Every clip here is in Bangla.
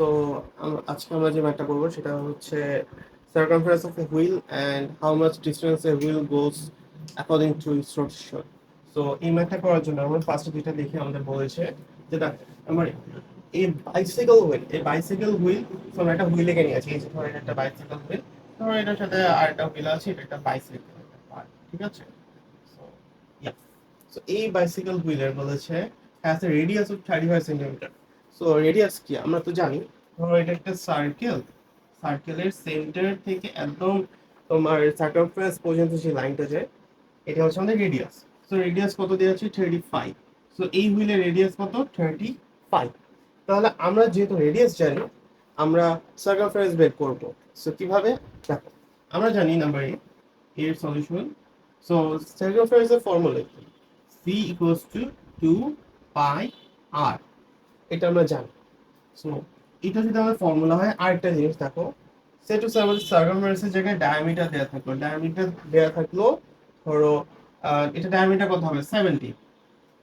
সো আজকে আমরা যে ম্যাথটা করবো সেটা হচ্ছে circumference of A wheel and how much distance A wheel goes according to its rotation. So এই ম্যাথটা করার জন্য আমরা ফার্স্টে যেটা দেখে আমাদের বলেছে যেটা আমার এই বাইসাইকেল হুইল আমরা একটা হুইলে নিয়ে আছি। এই যে ধরেন একটা বাইসাইকেল হুইল, ধরো এটার সাথে আরেকটা হুইল আছে, এটা একটা বাইসাইকেল, ঠিক আছে। So yeah. So এই বাইসাইকেল হুইলের বলেছে has a radius of 35 centimetre. So radius কি আমরা তো জানি, ধরো এটা একটা সার্কেল, সার্কেলের সেন্টার থেকে একদম তোমার সার্কামফারেন্স পর্যন্ত যে লাইনটা যায় এটা হচ্ছে আমাদের রেডিয়াস। সো রেডিয়াস কত দেওয়া আছে? 35। সো এই হুইলের রেডিয়াস কত? 35। তাহলে আমরা যেহেতু রেডিয়াস জানি, আমরা সার্কামফারেন্স বের করব। সো কিভাবে? দেখো, আমরা জানি নাম্বার এর সলিউশন। সো সার্কামফারেন্সের ফর্মুলা কি? সি ইকুয়ালস টু 2 পাই আর, এটা আমরা জানি। সো এটা যদি আমাদের ফর্মুলা হয়, আরেকটা জিনিস দেখো, সে টু আমাদের সার্কামফারেন্সের জায়গায় ডায়ামিটার দেওয়া থাকলো, ডায়ামিটার দেওয়া থাকলো ধরো এটা ডায়ামিটার কত হবে? 70।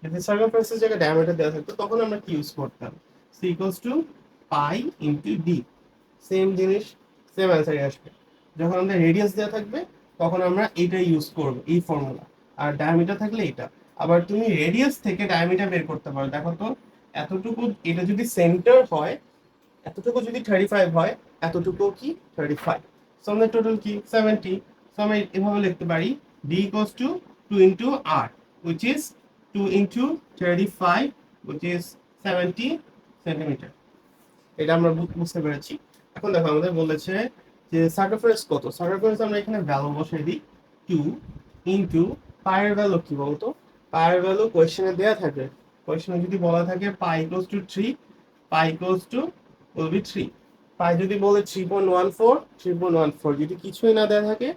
যদি সার্কামফারেন্সের জায়গায় ডায়ামিটার দেওয়া থাকতো তখন আমরা কি ইউজ করতাম? C equals to pi into D. Same জিনিস, সেম অ্যান্সারই আসবে। যখন আমাদের রেডিয়াস দেওয়া থাকবে তখন আমরা এইটা ইউজ করব, এই ফর্মুলা। আর ডায়ামিটার থাকলে এটা। আবার তুমি রেডিয়াস থেকে ডায়ামিটার বের করতে পারো। দেখো তো, এতটুকু, এটা যদি সেন্টার হয়, এতটুকু যদি 35 হয়, এতটুকু কি 35। সো আমাদের টোটাল কি 70। সো আমরা এভাবে লিখতে পারি D equals to 2 into r, which is 2 into 35, which is 70 centimetre. এটা আমরা বুঝতে পেরেছি। এখন দেখো আমাদের বলেছে যে সার্কামফারেন্স কত। সার্কামফারেন্স আমরা এখানে ভ্যালু বসাই দিই 2 ইনটু পায়ের ভ্যালু কি বলতো? পায়ের ভ্যালু কোয়েশ্চেনে দেয়া থাকে। কোয়েশ্চেনে যদি বলা থাকে pi equals to 3, pi equals to will be 3। Pi যদি বলে 3.14, 3.14। যদি কিছুই না দেয়া থাকে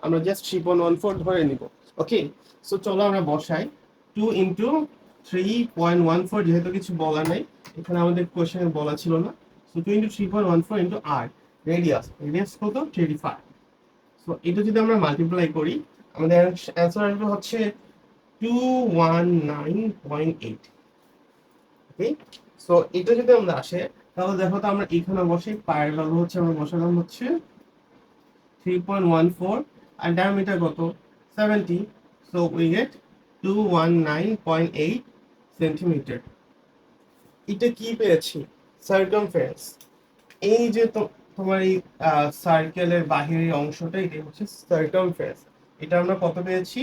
আমরা জাস্ট 3.14 ধরে নিব। ওকে, সো চলো আমরা বসাই 2 ইনটু 3.14, যেহেতু কিছু বলা নেই এখানে, আমাদের কোয়েশ্চেনে বলা ছিল না। সো 2 ইনটু 3.14 ইনটু আর, রেডিয়াস, রেডিয়াস কত? 35। সো এটা যদি আমরা মাল্টিপ্লাই করি আমাদের অ্যান্সার আসবে হচ্ছে 219.8। ওকে, সো এটা যদি আমরা আসে তাহলে দেখো তো, আমরা এখানে বসে পায়ের ভ্যালু হচ্ছে আমরা বসালাম হচ্ছে 3.14 আর ডায়ামিটার কত? 70। So we get 219.8 centimetre. এটা কি পেয়েছি? সার্কামফারেন্স। এই যে তোমার এই সার্কেলের বাহিরের অংশটা, এটা হচ্ছে সার্কামফারেন্স। এটা আমরা কত পেয়েছি?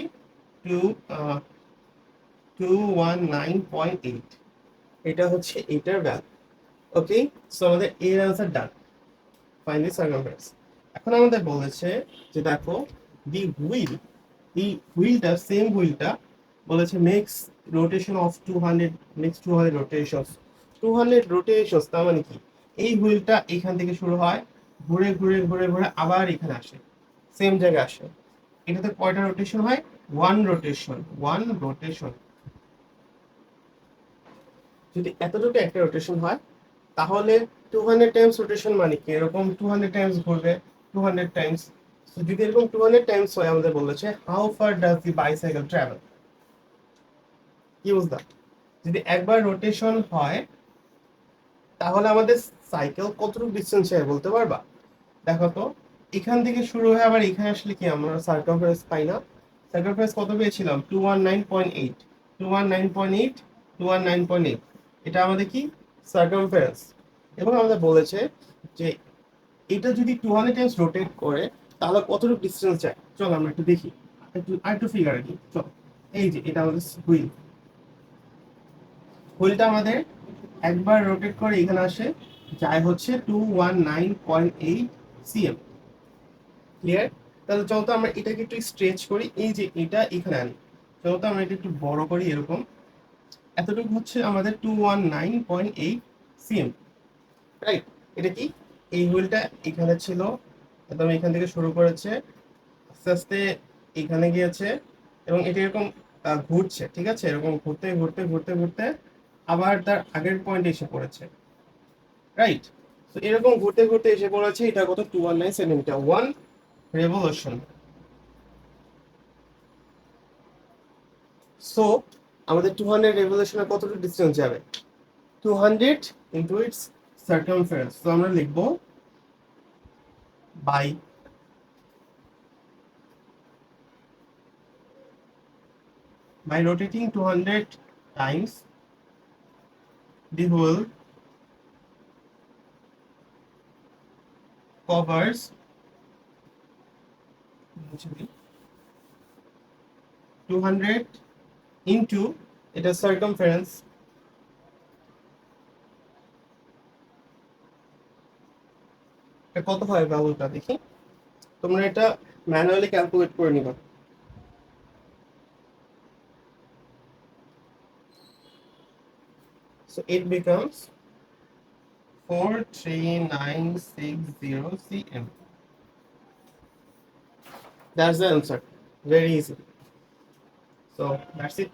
219.8। এটা হচ্ছে এটার ভ্যালু। ওকে, সো আমাদের এর answer done, find the circumference. এখন আমাদের বলেছে যে দেখো, দি হুইল, এই হুইলটা, সেম হুইলটা বলেছে মেক্স রোটেশন অফ 200, মেক্স 200 রোটেশনস। 200 রোটেশনস তার মানে কি? এই হুইলটা এখান থেকে শুরু হয়, ঘুরে ঘুরে ঘুরে ঘুরে আবার এখানে আসে, সেম জায়গায় আসে। এটাতে কয়টা রোটেশন হয়? One rotation, one rotation. যদি এতটুকু একটা রোটেশন হয় তাহলে 200 টাইমস রোটেশন মানে কি? এরকম 200 টাইমস ঘুরবে, 200 টাইমস। সো যদি এরকম 200 টাইমস হয়, আমাদের বলেছে how far does the bicycle travel. কি বুঝলাম? যদি একবার রোটেশন হয় তাহলে আমাদের সাইকেল কতটুকু ডিসটেন্স যায় বলতে পারবা? দেখো তো, এখান থেকে শুরু হয়ে আবার এখানে আসলে কি আমরা সার্কামফারেন্স পাই না? সার্কামফারেন্স কত পেয়েছিলাম? 219.8, 219.8, 219.8। এটা আমাদের কি? সার্কামফারেন্স। এবং আমাদের বলেছে যে এটা যদি 200 টাইমস রোটেট করে তাহলে কতটুকু ডিসটেন্স যায়। চলো আমরা একটু দেখি, একটু ফিগার আঁকি। চলো, এই যে এটা আমাদের হুইল, হুইলটা আমাদের একবার রোটেট করে এখানে আসে, যায় হচ্ছে 219.8 সিএম। ক্লিয়ার? তাহলে চলো তো আমরা এটাকে একটু স্ট্রেচ করি, এই যে এটা এখানে আনি। চলো তো আমরা এটা একটু বড় করি, এরকম। এতটুকু হচ্ছে আমাদের 219.8 সিএম, রাইট? এটা কি? এই হুইলটা এখানে ছিল, একদম এখান থেকে শুরু করেছে, আস্তে আস্তে এখানে গিয়েছে, এবং এটা এরকম ঘুরছে, ঠিক আছে? এরকম ঘুরতে ঘুরতে ঘুরতে ঘুরতে আবার তার আগের পয়েন্টে এসে পড়েছে, রাইট? তো এরকম ঘুরতে ঘুরতে এসে পড়েছে, এটা কত? 219 সেন্টিমিটার, ওয়ান রেভলিউশন। সো আমাদের 200 রেভলিউশনে কতটুকু ডিস্টেন্স যাবে? 200 ইন্টু ইটস সার্কামফারেন্স, তো আমরা লিখবো by rotating 200 times the whole covers 200 into এটা সার্কামফারেন্স, এটা কত হয় বাহুটা দেখি, তোমরা এটা ম্যানুয়ালি ক্যালকুলেট করে নিবা। So it becomes 43960 cm. That's the answer. Very easy. So that's it.